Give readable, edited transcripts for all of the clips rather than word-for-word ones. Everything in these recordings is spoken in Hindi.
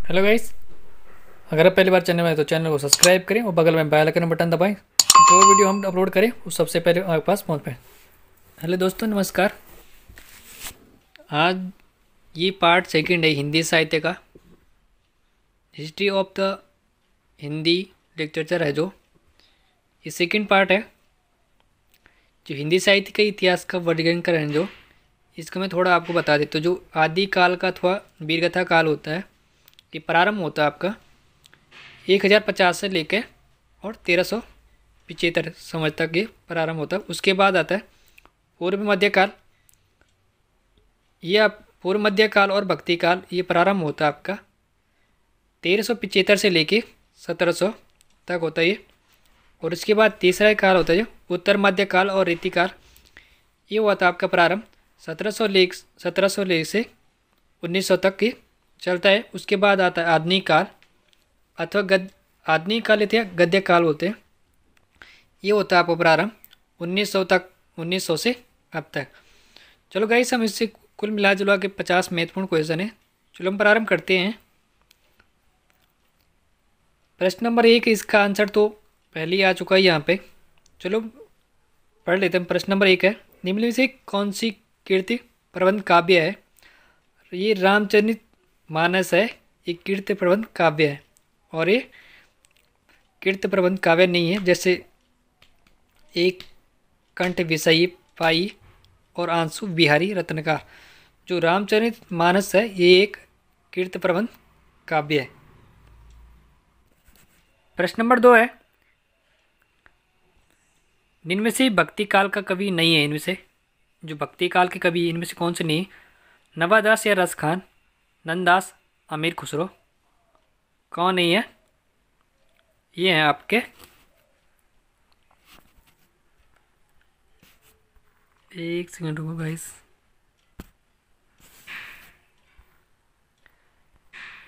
Hello guys. अगर आप पहली बार चैनल में आए तो चैनल को सब्सक्राइब करें और बगल में बेल आइकन बटन दबाएं। जो वीडियो हम अपलोड करें वो सबसे पहले आपके पास पहुंच पाए। हेलो दोस्तों, नमस्कार। आज ये पार्ट सेकंड है हिंदी साहित्य का। History of the Hindi literature है जो ये सेकंड पार्ट है। जो हिंदी साहित्य का इतिहास का वर्गीकरण है जो इसका मैं थोड़ा आपको बता देता हूँ। जो आदि काल का अथवा वीरगाथा काल होता है, ये प्रारंभ होता है आपका 1050 से लेके और 1375 समझ तक ये प्रारंभ होता है। उसके बाद आता है पूर्व मध्यकाल। ये आप पूर्व मध्यकाल और भक्ति काल ये प्रारंभ होता है आपका 1375 से लेके 1700 तक होता है ये। और इसके बाद तीसरा काल होता है जो उत्तर मध्यकाल और रीतिकाल। ये हुआ था आपका प्रारंभ 1700 ले से 1900 तक की चलता है। उसके बाद आता है आधुनिक काल अथवा आधुनिक काल या गद्य काल होते हैं। ये होता है आपको प्रारंभ 1900 तक, 1900 से अब तक। चलो गाइस, हम इससे कुल मिला जुला के 50 महत्वपूर्ण क्वेश्चन है। चलो हम प्रारंभ करते हैं। प्रश्न नंबर 1, इसका आंसर तो पहले ही आ चुका है यहाँ पे। चलो पढ़ लेते हैं। प्रश्न नंबर 1 है, निम्न में से कौन सी कीर्ति प्रबंध काव्य है? ये रामचरित मानस है, ये कीर्ति प्रबंध काव्य है। और ये कीर्ति प्रबंध काव्य नहीं है, जैसे एक कंठ विषयी पाई और आंसू बिहारी रत्नकार। जो रामचरित मानस है ये एक कीर्ति प्रबंध काव्य है। प्रश्न नंबर 2 है, इनमें से भक्ति काल का कवि नहीं है। इनमें से जो भक्ति काल के कवि इनमें से कौन से नहीं? नवादास या रस खान, नंददास, अमीर खुसरो। कौन नहीं है? ये हैं आपके एक सेकंड रुको गाइस।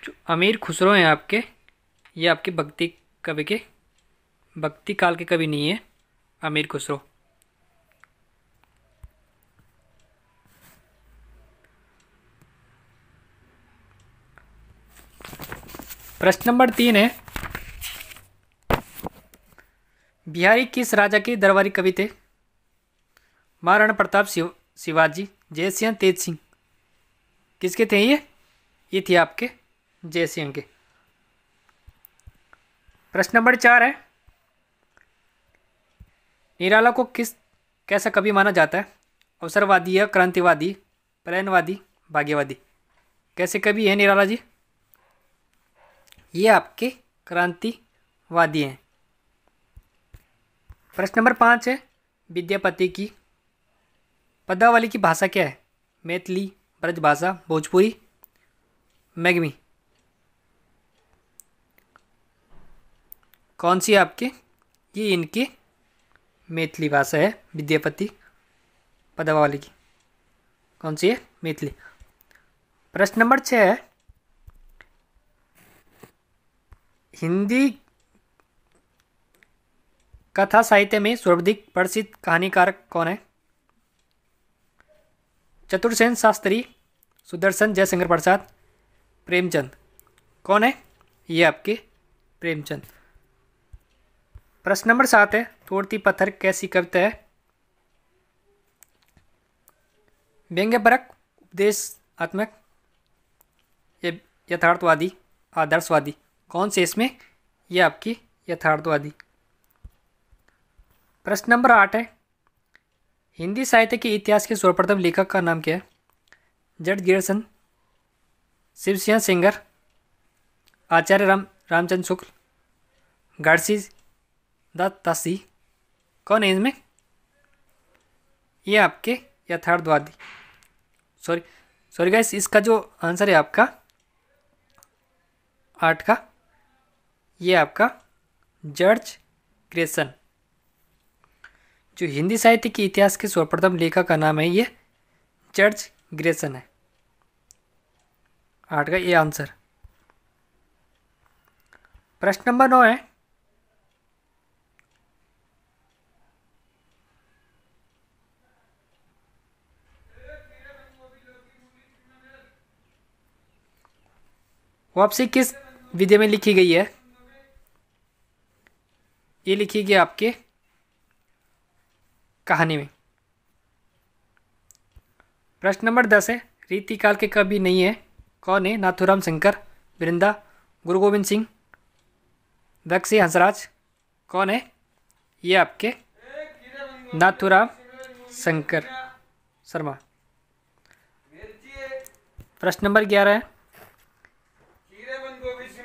जो अमीर खुसरो हैं आपके, ये आपके भक्ति कवि के भक्ति काल के कवि नहीं है अमीर खुसरो। प्रश्न नंबर 3 है, बिहारी किस राजा के दरबारी कवि थे? महाराणा प्रताप, शिवाजी, जयसिंह, तेज सिंह। किसके थे ये? ये थे आपके जयसिंह के। प्रश्न नंबर 4 है, निराला को कैसा कवि माना जाता है? अवसरवादी या क्रांतिवादी, प्रेरणवादी, भाग्यवादी। कैसे कवि है निराला जी? ये आपके क्रांतिवादी हैं। प्रश्न नंबर 5 है, विद्यापति की पद्मावली की भाषा क्या है? मैथिली, ब्रजभाषा, भोजपुरी, मैगमी। कौन सी आपकी? ये इनकी मैथिली भाषा है विद्यापति पद्मावली की। कौन सी है? मैथिली। प्रश्न नंबर 6 है, हिंदी कथा साहित्य में सर्वाधिक प्रसिद्ध कहानीकारक कौन है? चतुर्सेन शास्त्री, सुदर्शन, जयशंकर प्रसाद, प्रेमचंद। कौन है? ये आपके प्रेमचंद। प्रश्न नंबर 7 है, तोड़ती पत्थर कैसी कविता है? व्यंग्यपरक, उपदेशात्मक, यथार्थवादी, आदर्शवादी। कौन से इसमें? ये आपकी यथार्थवादी। प्रश्न नंबर 8 है, हिंदी साहित्य के इतिहास के सर्वप्रथम लेखक का नाम क्या है? जट गिरसन, शिवसिंह सेंगर, आचार्य रामचंद्र शुक्ल, गारसी दासी। कौन है इसमें? ये आपके यथार्थवादी। सॉरी सॉरी गाइस, इसका जो आंसर है आपका 8 का, ये आपका जॉर्ज ग्रेसन। जो हिंदी साहित्य के इतिहास के सर्वप्रथम लेखक का नाम है ये जॉर्ज ग्रेसन है। 8 का ये आंसर। प्रश्न नंबर 9 है, वापसी किस विधि में लिखी गई है? ये लिखी गई आपके कहानी में। प्रश्न नंबर 10 है, रीतिकाल के कवि नहीं है, कौन है? नाथूराम शंकर, वृंदा, गुरु गोविंद सिंह, दक्षी हंसराज, कौन है? ये आपके नाथूराम शंकर शर्मा। प्रश्न नंबर 11 है,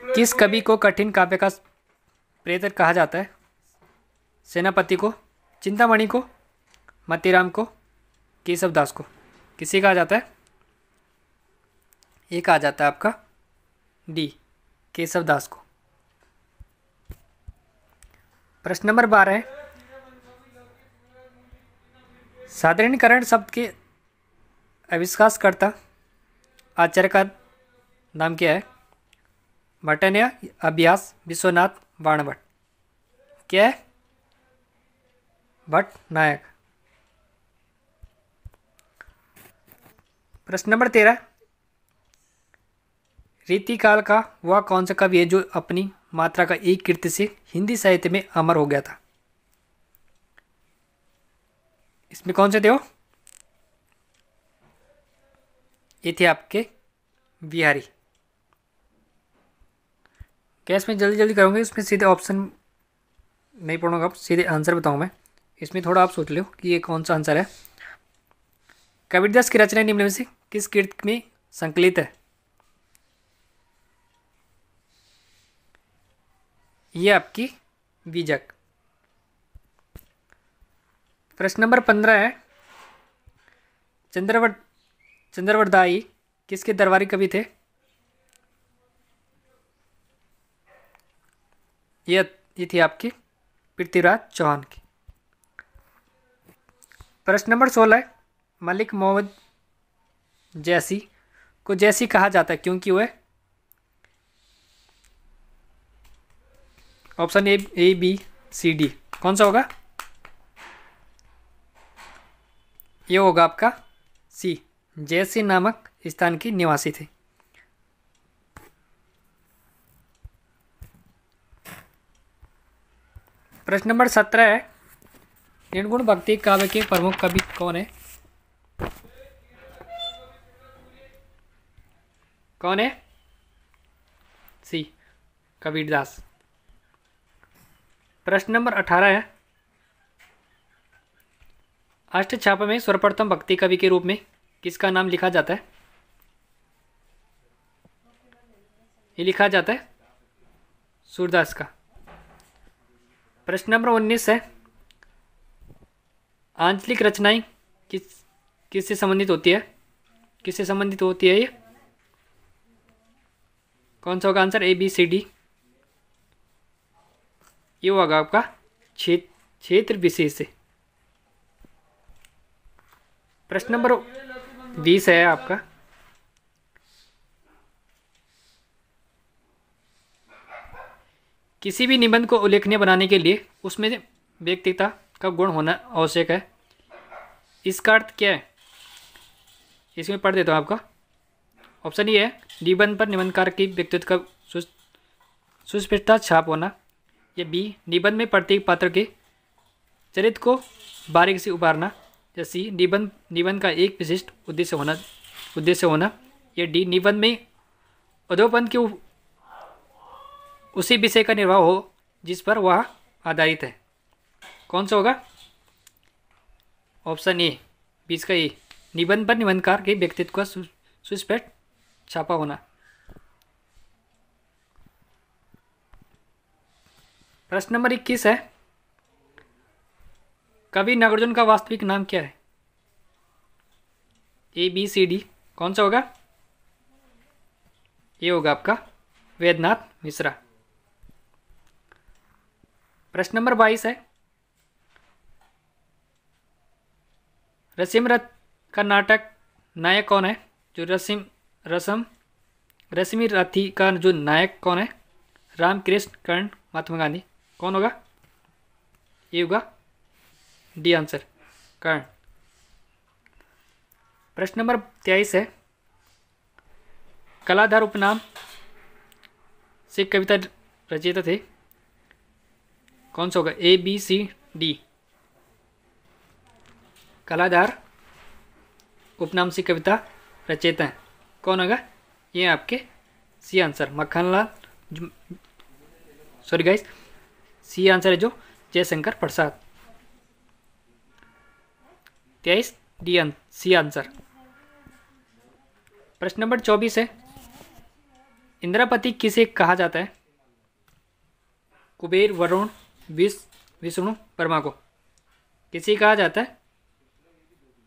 किस कवि को कठिन काव्य का प्रेरक कहा जाता है? सेनापति को, चिंतामणि को, मतीराम को, केशवदास को? किसे कहा जाता है? ये कहा जाता है आपका डी, केशवदास को। प्रश्न नंबर 12 है, साधारणीकरण शब्द के आविष्कारकर्ता आचार्य का नाम क्या है? भट्टन्या, अभ्यास, विश्वनाथ, बाणभट्ट? क्या है? भट्ट नायक। प्रश्न नंबर 13, रीतिकाल का वह कौन सा कवि है जो अपनी मात्रा का एक कृति से हिंदी साहित्य में अमर हो गया था? इसमें कौन से थे वो? ये थे आपके बिहारी। क्या इसमें जल्दी जल्दी करूँगा, इसमें सीधे ऑप्शन नहीं पढ़ूंगा, आप सीधे आंसर बताऊँ मैं। इसमें थोड़ा आप सोच लो कि ये कौन सा आंसर है। कबीरदास की रचना निम्न में से किस कृति में संकलित है? ये आपकी बीजक। प्रश्न नंबर 15 है, चंद्रवरदाई किसके दरबारी कवि थे? ये थी आपकी पृथ्वीराज चौहान की। प्रश्न नंबर 16 है, मलिक मोहम्मद जैसी को जैसी कहा जाता है क्योंकि वह? Option A B C D, कौन सा होगा? ये होगा आपका सी, जैसी नामक स्थान की निवासी थे। प्रश्न नंबर 17 है, निर्गुण भक्ति काव्य के प्रमुख कवि कौन है? कौन है? सी, कबीरदास। प्रश्न नंबर 18 है, अष्टछापा में सर्वप्रथम भक्ति कवि के रूप में किसका नाम लिखा जाता है? ये लिखा जाता है सूरदास का। प्रश्न नंबर 19 है, आंचलिक रचनाएं किससे संबंधित होती है? किससे संबंधित होती है ये? कौन सा होगा answer? A B C D. ये होगा आपका क्षेत्र विशेष से। प्रश्न नंबर 20 है आपका, किसी भी निबंध को उल्लेखनीय बनाने के लिए उसमें व्यक्तिगता का गुण होना आवश्यक है। इसका अर्थ क्या है? इसमें पढ़ देता हूँ आपका। ऑप्शन ये है, निबंध पर निबंधकार की व्यक्तित्व का सुस्पष्टता छाप होना। या बी, निबंध में प्रत्येक पात्र के चरित्र को बारीकी से उभारना। या सी, निबंध का एक विशिष्ट उद्देश्य होना। या डी, निबंध में अधोपंथ के उसी विषय का निर्वाह हो जिस पर वह आधारित है। कौन सा होगा? ऑप्शन ए, 20 का ए, निबंध पर निबंधकार के व्यक्तित्व का सुस्पष्ट छापा होना। प्रश्न नंबर 21 है, कवि नागार्जुन का वास्तविक नाम क्या है? ए बी सी डी, कौन सा होगा? ये होगा आपका वेदनाथ मिश्रा। प्रश्न नंबर 22 है, रसीम रथ का नाटक नायक कौन है? जो रश्मि रथी का जो नायक कौन है? रामकृष्ण, कर्ण, महात्मा गांधी? कौन होगा? ये होगा डी आंसर, कर्ण। प्रश्न नंबर 23 है, कलाधर उपनाम सिख कविता रचयिता थे? कौन सा होगा? ए बी सी डी। कलाधार उपनाम सिख कविता रचयिता हैं, कौन होगा? ये आपके C answer Makhanlal, sorry guys, C answer है जो Jaishankar Prasad. 23 D C answer. प्रश्न नंबर 24 है, इंद्रपति किसे कहा जाता है? कुबेर, वरुण, विष्णु, ब्रह्मा को किसे कहा जाता है?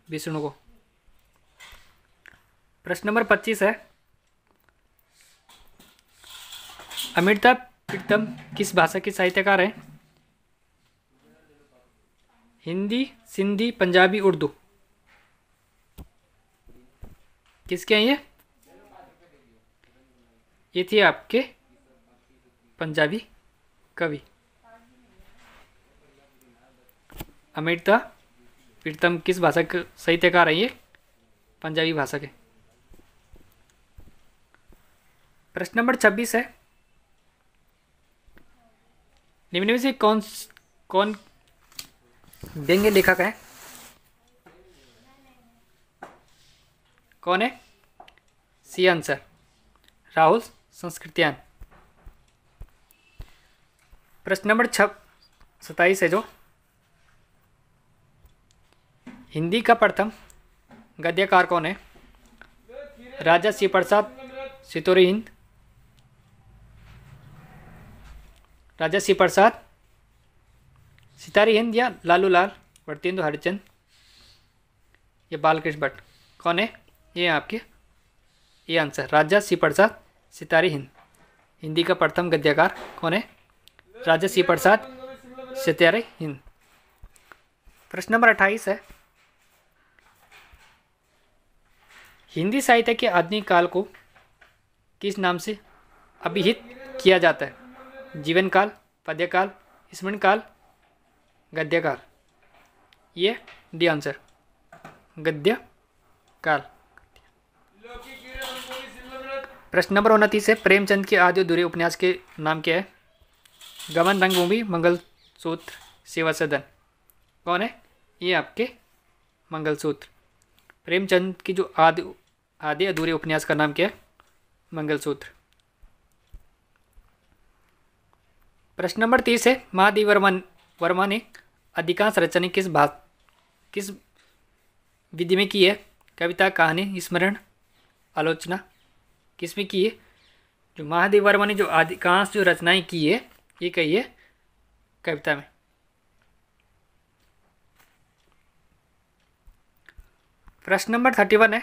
विष्णु को। प्रश्न नंबर 25 है, अमृता प्रीतम किस भाषा के साहित्यकार हैं? हिंदी, सिंधी, पंजाबी, उर्दू, किसके हैं ये? ये थे आपके पंजाबी कवि। अमृता प्रीतम किस भाषा के साहित्यकार हैं? ये पंजाबी भाषा के। प्रश्न नंबर 26 है, निम्न में से कौन व्यंग्य लेखक है? कौन है? C answer Rahul Sankrityayan. प्रश्न नंबर 27 है जो, हिंदी का प्रथम गद्यकार कौन है? राजा श्री प्रसाद, सितोरी हिंद, राजा श्री प्रसाद, सितारी हिंद, या लालू लाल, वर्तेंदु हरिचंद, या बालकृष्ण भट्ट, कौन है? ये आपके ये आंसर राजा श्री प्रसाद, सितारी हिंद। हिंदी का प्रथम गद्यकार कौन है? राजा श्री प्रसाद, सितारी हिंद। प्रश्न नंबर 28 है, हिंदी साहित्य के आधुनिक काल को किस नाम से अभिहित किया जाता है? जीवन काल, पद्य काल, स्मरण काल, गद्य काल। ये डी आंसर गद्य काल। प्रश्न नंबर 29 है, प्रेमचंद के आदि अधूरे उपन्यास के नाम क्या है? गमन, रंगभूमि, मंगलसूत्र, सेवा सदन, कौन है? ये आपके मंगलसूत्र। प्रेमचंद की जो आदि अधूरे उपन्यास का नाम क्या है? मंगलसूत्र। प्रश्न नंबर 30 है, महादेव वर्मा ने अधिकांश रचनाएं किस विधि में की है? कविता, कहानी, स्मरण, आलोचना, किस में की है? जो महादेव वर्मा ने जो अधिकांश जो रचनाएं की है, ये कही है कविता में। प्रश्न नंबर 31 है,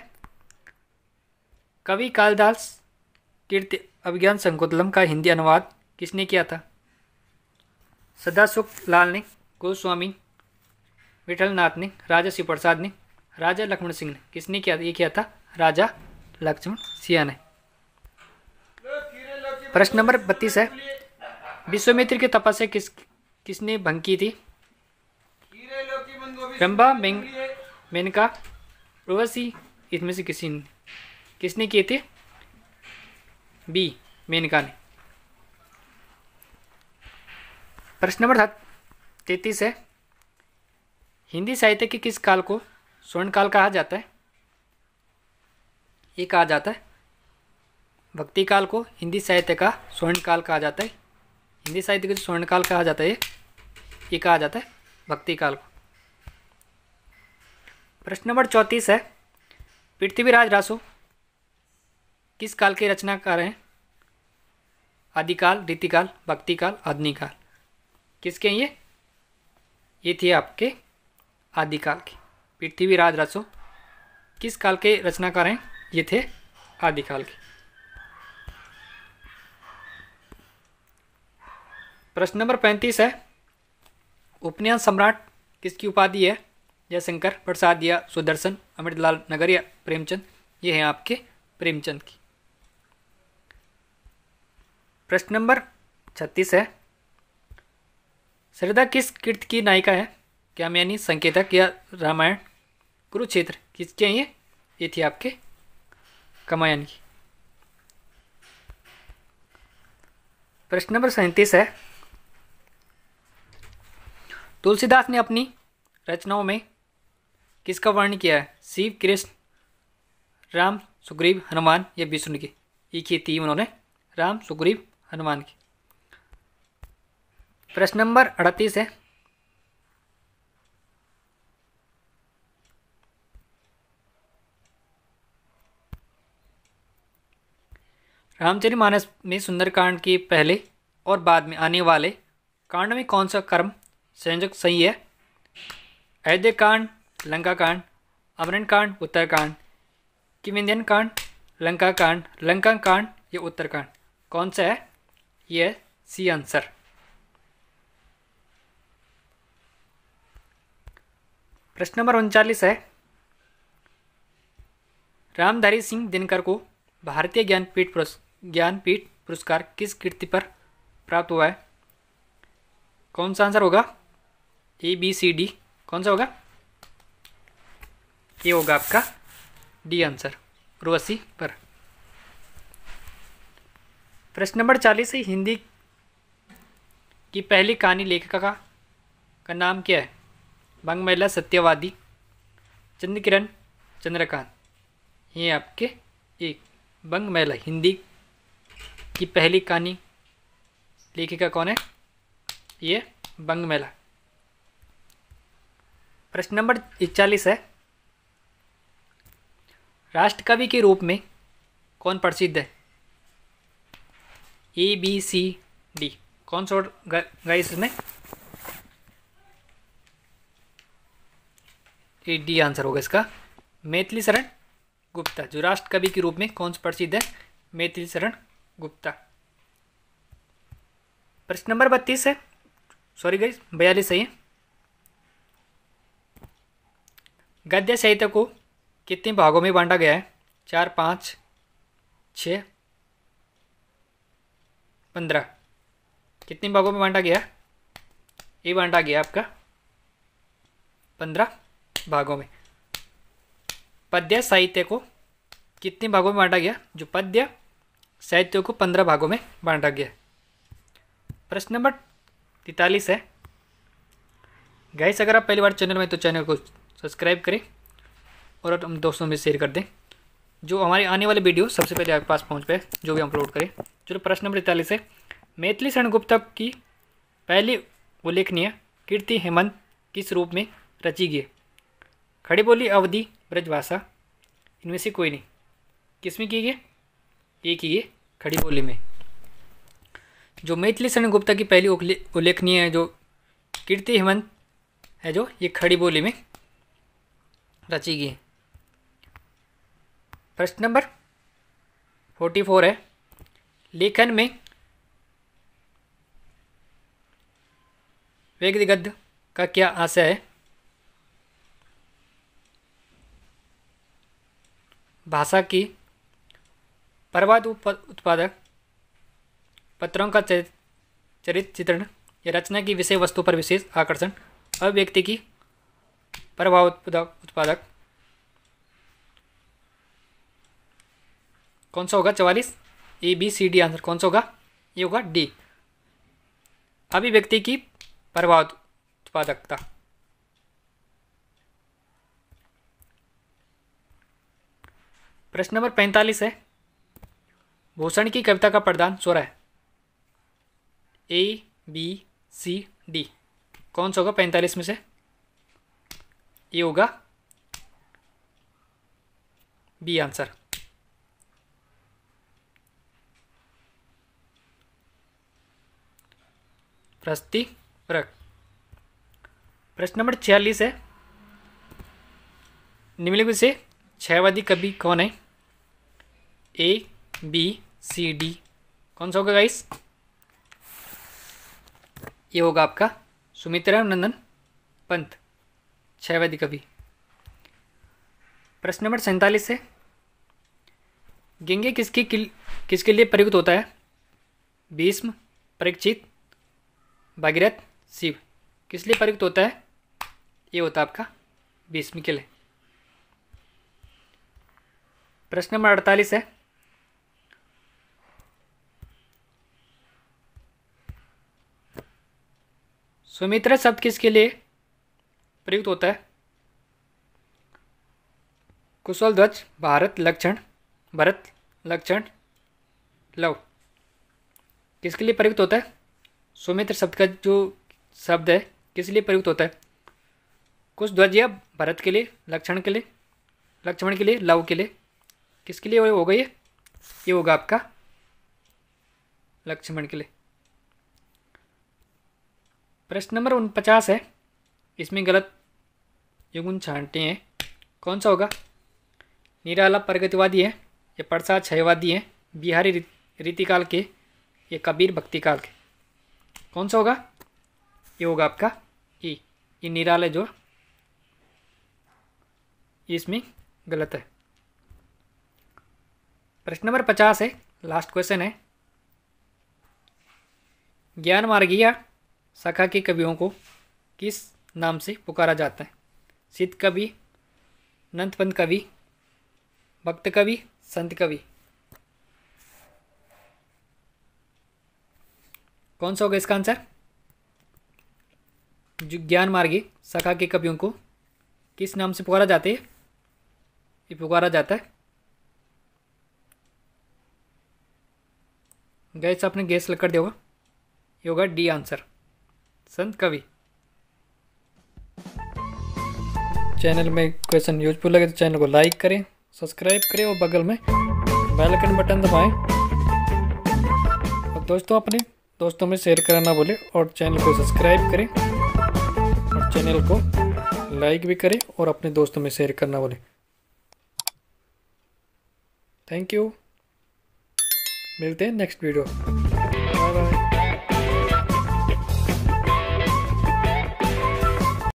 कवि कालिदास कीर्ति अभिज्ञान संकुतलम का हिंदी अनुवाद किसने किया था? सदासुख लाल ने, गोस्वामी, विठलनाथ ने, राजा श्री प्रसाद ने, राजा लक्ष्मण सिंह ने, किसने किया? ये किया था राजा लक्ष्मण सिंह ने। प्रश्न नंबर 32 है, विश्वामित्र की तपस्या किसने भंग की थी? ब्रह्मा, मेनका, उर्वशी, इसमें से किसने किए थे? बी मेनका ने। प्रश्न नंबर 33 है, हिंदी साहित्य के किस काल को स्वर्ण काल कहा जाता है? ये कहा जाता है भक्ति काल को हिंदी साहित्य का स्वर्ण काल कहा जाता है। हिंदी साहित्य का स्वर्ण काल कहा जाता है ये कहा जाता है भक्ति काल को। प्रश्न नंबर 34 है, पृथ्वीराज रासो किस काल के रचनाकार हैं? आदिकाल, रीतिकाल, भक्ति काल, आधुनिक काल, किसके हैं ये थे आपके आदिकाल के। पृथ्वीराज रासो किस काल के रचनाकार हैं? ये थे आदिकाल के। प्रश्न नंबर 35 है, उपन्यास सम्राट किसकी उपाधि है? जयशंकर प्रसाद या सुदर्शन, अमृतलाल नगर या प्रेमचंद? ये हैं आपके प्रेमचंद की। प्रश्न नंबर 36 है, श्रद्धा किस कृत की नायिका है? कामयानी, संकेतक या रामायण? कुरुक्षेत्र, किसके हैं ये थी आपके कामयानी की। प्रश्न नंबर 37 है, तुलसीदास ने अपनी रचनाओं में किसका वर्णन किया है? शिव, कृष्ण, राम, सुग्रीव, हनुमान या विष्णु की? एक ही थी उन्होंने, राम, सुग्रीव, हनुमान की। प्रश्न नंबर 38 है, रामचरितमानस में सुंदरकांड के पहले और बाद में आने वाले कांड में कौन सा कर्म संयोजक सही है? अयोध्या कांड, लंका कांड, अमरण कांड, उत्तरकांड, किविंध्यन कांड, लंका कांड या उत्तरकांड? कौन सा है? ये है सी आंसर। प्रश्न नंबर 39 है, रामधारी सिंह दिनकर को भारतीय ज्ञानपीठ पुरस्कार किस कृति पर प्राप्त हुआ है? कौन सा आंसर होगा? ए, बी, सी, डी? कौन सा होगा? ये होगा आपका डी आंसर, उर्वशी पर। प्रश्न नंबर 40 है, हिंदी की पहली कहानी लेखिका का नाम क्या है? बंगमैला, सत्यवादी, चंद्रकिरण, चंद्रकांत? ये आपके एक बंगमैला, हिंदी की पहली कहानी लेखिका कौन है? ये बंगमैला। प्रश्न नंबर 41 है, राष्ट्रकवि के रूप में कौन प्रसिद्ध है? ए, बी, सी, डी? कौन सा होगा इसमें? ए, डी आंसर होगा इसका, मैथिली शरण गुप्ता। जो राष्ट्रकवि के रूप में कौन सा प्रसिद्ध है? मैथिली शरण गुप्ता। प्रश्न नंबर 32 है, सॉरी गाइस 42 सही है। गद्य साहित्य को कितने भागों में बांटा गया है? 4, 5, 6, 15? कितने भागों में बांटा गया? ये बांटा गया आपका 15 भागों में। पद्य साहित्य को कितने भागों में बांटा गया? जो पद्य साहित्य को 15 भागों में बांटा गया। प्रश्न नंबर 43 है, गाइस अगर आप पहली बार चैनल में तो चैनल को सब्सक्राइब करें और हम दोस्तों में शेयर कर दें, जो हमारे आने वाले वीडियो सबसे पहले आपके पास पहुंच पाए, जो भी अपलोड करें। चलो प्रश्न नंबर 43 है, मैथिली शरण गुप्ता की पहली उल्लेखनीय कीर्ति हेमंत किस रूप में रची गई? खड़ी बोली, अवधि, ब्रजभाषा? इनमें से कोई नहीं। किसमें की गई? ये की गई खड़ी बोली में। जो मैथिली शरण गुप्ता की पहली उल्लेखनीय जो कीर्ति हेमंत है, जो ये खड़ी बोली में रची गई। प्रश्न नंबर 44 है, लेखन में व्यक्तिगत का क्या आशय है? भाषा की प्रवाद उत्पादक, पत्रों का चरित्र चित्रण या रचना की विषय वस्तु पर विशेष आकर्षण, अभिव्यक्ति की प्रभाव उत्पादक? कौन सा होगा? 44 ए, बी, सी, डी आंसर कौन सा होगा? ये होगा डी, अभिव्यक्ति की प्रभाव उत्पादकता। प्रश्न नंबर 45 है, भूषण की कविता का प्रधान स्वर है? ए, बी, सी, डी? कौन सा होगा 45 में से? ये होगा बी आंसर। प्रस्तुतिपरक। प्रश्न नंबर 46 है, निम्नलिखित से छहवादी कवि कौन है? ए, बी, सी, डी? कौन सा होगा गाइस? ये होगा आपका सुमित्रा नंदन पंत, छहवादी कवि। प्रश्न नंबर 47 है, गंगे किसके लिए प्रयुक्त होता है? भीष्म, परीक्षित, भागीरथ, शिव? किस लिए प्रयुक्त होता है? ये होता है आपका भीष्म के लिए। प्रश्न नंबर 48 है, सुमित्रा शब्द किसके लिए प्रयुक्त होता है? कुशल ध्वज, भारत लक्षण, भरत लक्षण, लव किसके लिए प्रयुक्त होता है? सुमित्र शब्द का जो शब्द है किस लिए प्रयुक्त होता है? कुश ध्वज या भरत के लिए, लक्षण के लिए, लक्ष्मण के लिए, लव के लिए, किसके लिए होगा ये होगा आपका लक्ष्मण के लिए। प्रश्न नंबर 49 है, इसमें गलत युग्म छांटे हैं, कौन सा होगा? निराला प्रगतिवादी है या प्रसाद क्षयवादी है, बिहारी रीतिकाल के या कबीर भक्ति काल के, कौन सा होगा? ये होगा आपका ये निराला जो इसमें गलत है। प्रश्न नंबर 50 है, लास्ट क्वेश्चन है, ज्ञान मार्गीय शाखा के कवियों को किस नाम से पुकारा जाता है? सिद्ध कवि, नंदपंथ कवि, भक्त कवि, संत कवि, कौन सा होगा इसका आंसर? जो ज्ञान मार्गी शाखा के कवियों को किस नाम से पुकारा जाता है? ये पुकारा जाता है, गैस आपने गैस कर दिया होगा, ये होगा डी आंसर, संत कवि। चैनल में क्वेश्चन यूजफुल लगे तो चैनल को लाइक करें, सब्सक्राइब करें और बगल में बेल आइकन बटन दबाएं और अपने दोस्तों में शेयर करना ना भूलें और चैनल को सब्सक्राइब करें और चैनल को लाइक भी करें और अपने दोस्तों में शेयर करना भूलें। थैंक यू, मिलते हैं नेक्स्ट वीडियो।